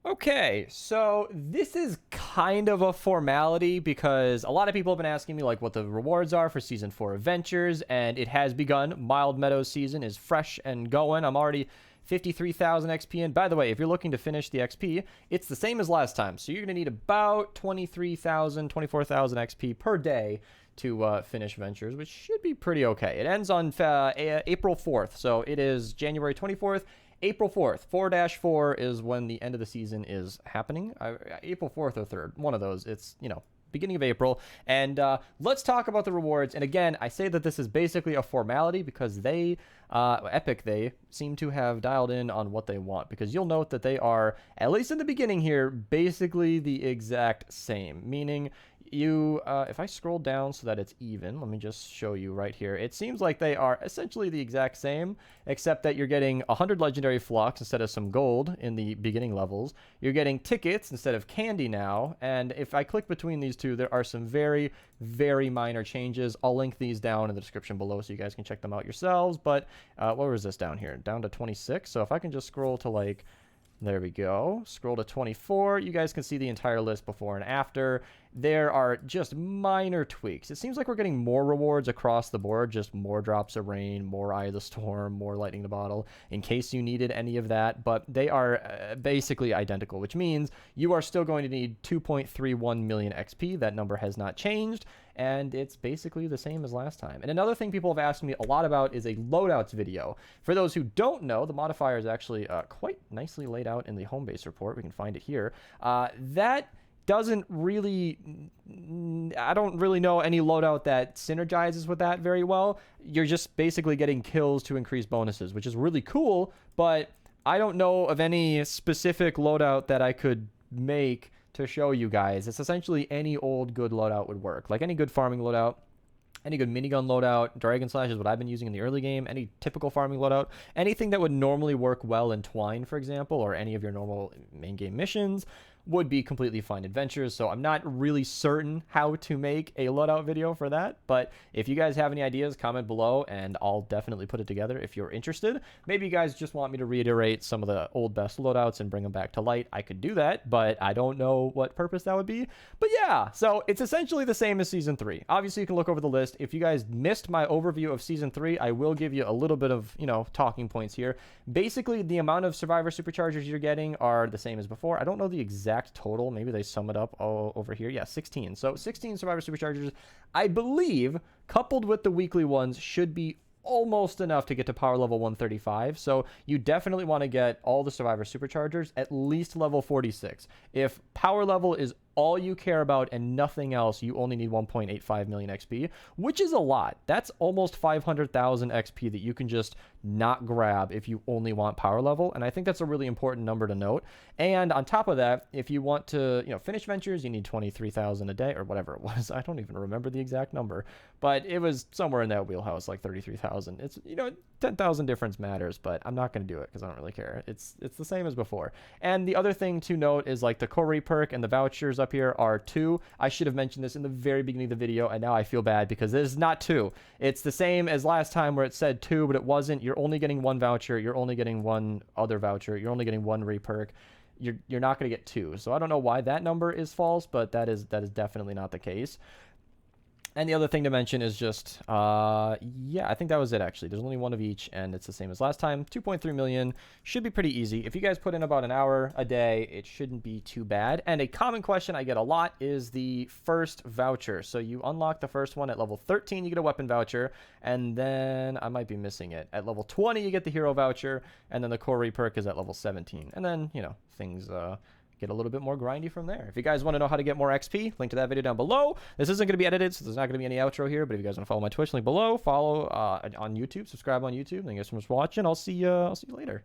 Okay, so this is kind of a formality because a lot of people have been asking me like what the rewards are for season 4 adventures, and it has begun. Mild Meadows season is fresh and going. I'm already 53,000 XP in. By the way, if you're looking to finish the XP, it's the same as last time. So you're going to need about 23,000, 24,000 XP per day to finish Ventures, which should be pretty okay. It ends on April 4th, so it is January 24th. April 4th, 4-4 is when the end of the season is happening. April 4th or 3rd, one of those. It's, beginning of April. And let's talk about the rewards. And again, I say that this is basically a formality because Epic, they seem to have dialed in on what they want. Because you'll note that they are, at least in the beginning here, basically the exact same. Meaning, if I scroll down so that it's even, let me just show you right here. It seems like they are essentially the exact same, except that you're getting 100 legendary flux instead of some gold in the beginning levels. You're getting tickets instead of candy now. And if I click between these two, there are some very, very minor changes. I'll link these down in the description below so you guys can check them out yourselves. But what was this down here? Down to 26. So if I can just scroll to there we go. Scroll to 24. You guys can see the entire list before and after. There are just minor tweaks. It seems like we're getting more rewards across the board, just more drops of rain, more Eye of the Storm, more Lightning in the Bottle, in case you needed any of that. But they are basically identical, which means you are still going to need 2.31 million XP. That number has not changed, and it's basically the same as last time. And another thing people have asked me a lot about is a loadouts video. For those who don't know, the modifier is actually quite nicely laid out in the home base report. We can find it here. That doesn't really, I don't really know any loadout that synergizes with that very well. You're just basically getting kills to increase bonuses, which is really cool, but I don't know of any specific loadout that I could make to show you guys. It's essentially any old good loadout would work. Like any good farming loadout, any good minigun loadout, Dragon Slash is what I've been using in the early game, any typical farming loadout, anything that would normally work well in Twine, for example, or any of your normal main game missions would be completely fine adventures. So I'm not really certain how to make a loadout video for that, but if you guys have any ideas, comment below and I'll definitely put it together if you're interested. Maybe you guys just want me to reiterate some of the old best loadouts and bring them back to light. I could do that, but I don't know what purpose that would be. But yeah, so it's essentially the same as Season 3. Obviously, you can look over the list. If you guys missed my overview of Season 3, I will give you a little bit of, talking points here. Basically, the amount of Survivor Superchargers you're getting are the same as before. I don't know the exact total. Maybe they sum it up all over here. Yeah, 16. So 16 Survivor Superchargers, I believe, coupled with the weekly ones, should be almost enough to get to power level 135. So you definitely want to get all the Survivor Superchargers at least level 46. If power level is all you care about and nothing else, you only need 1.85 million XP, which is a lot. That's almost 500,000 XP that you can just not grab if you only want power level. And I think that's a really important number to note. And on top of that, if you want to, finish Ventures, you need 23,000 a day or whatever it was. I don't even remember the exact number, but it was somewhere in that wheelhouse, like 33,000. It's, 10,000 difference matters, but I'm not going to do it because I don't really care. It's the same as before. And the other thing to note is like the Corey perk and the vouchers up here are 2. I should have mentioned this in the very beginning of the video, and now I feel bad because this is not 2. It's the same as last time where it said 2, but it wasn't. You're only getting 1 voucher. You're only getting 1 other voucher. You're only getting 1 re-perk. You're not going to get 2. So I don't know why that number is false, but that is definitely not the case. And the other thing to mention is just, yeah, I think that was it, actually. There's only 1 of each, and it's the same as last time. 2.3 million should be pretty easy. If you guys put in about an hour a day, it shouldn't be too bad. And a common question I get a lot is the first voucher. So you unlock the first one at level 13, you get a weapon voucher, and then I might be missing it. At level 20, you get the hero voucher, and then the core re-perk is at level 17. And then, things get a little bit more grindy from there. If you guys want to know how to get more XP, link to that video down below. This isn't going to be edited, so there's not going to be any outro here, but if you guys want to follow my Twitch, link below. Follow on YouTube, subscribe on YouTube. Thank you guys so much for watching. I'll see you later.